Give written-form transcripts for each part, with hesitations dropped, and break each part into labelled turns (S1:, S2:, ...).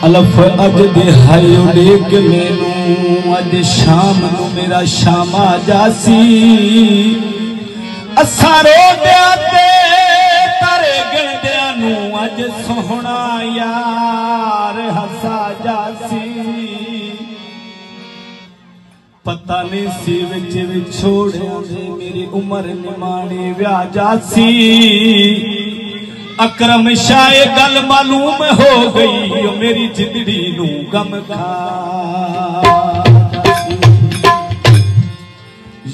S1: अलफ अज दिहाई उड़ेक मैनू अज शाम नू मेरा शामा जासी असारे ते तारे गिणदियां नू अज सोहना यार हसा जासी पता नहीं सी विच विछोड़िया दे मेरी उम्र निमाणी व्या जासी अकरम शाह गल मालूम हो गई मेरी जिंदड़ी नू गम खा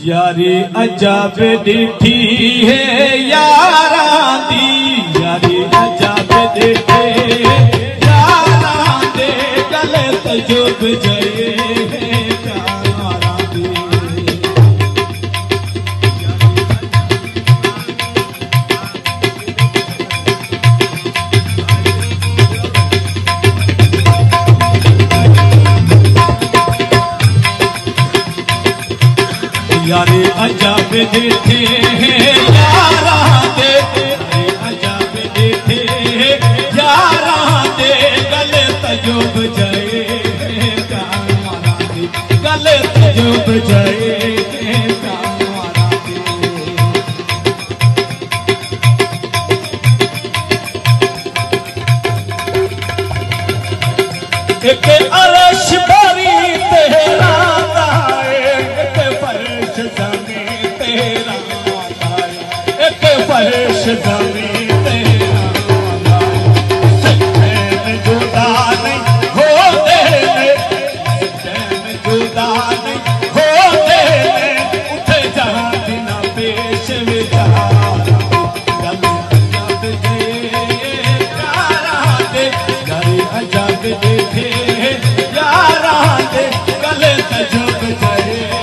S1: यारी अजाब डिठी है यारा दी यारी अजाब डिठे यारा दे गल तजुब जये यारे अजाब देखे यारा दे अजाब देखे यारा दे गले तजुब जाए गले तजुब जाए एक अरश भरी तेरा फर्श जमी तेरा सैन जुदा नहीं हो देने सैन जुदा नहीं हो देने उठे जहाँ बिना पेश विचार गल अजब दे यारा दे गल अजब देखे यारा दे गल तजुब जाए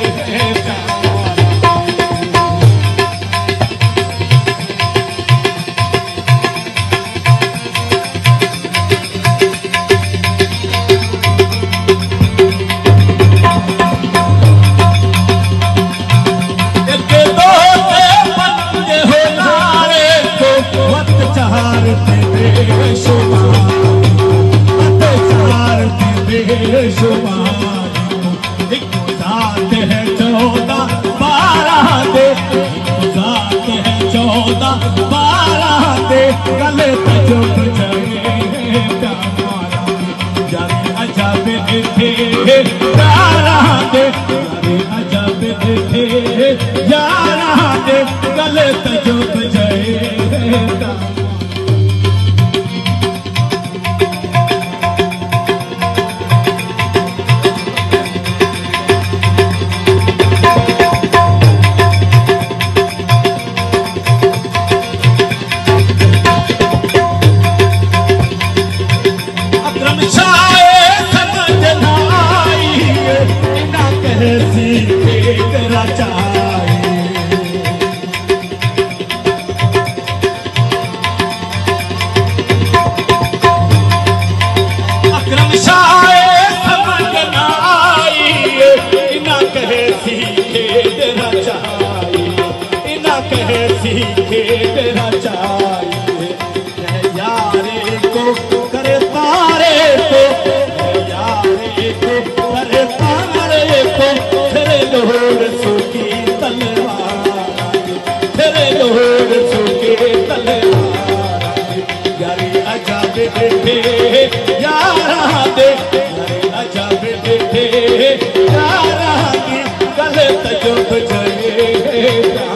S1: गले तजुब जाए यारे अजब देखे यारा दे अजब देखे यारा दे गले तजुब जाए सीखे तेरा चाहिए यारे को करे तारे को यारे को करे तारे को तेरे लोग सुखी तलवार तेरे लोग सुखी तलवार यारे अजब देखे यारा दे यारे अजब देखे यारा की गल तजुब जाए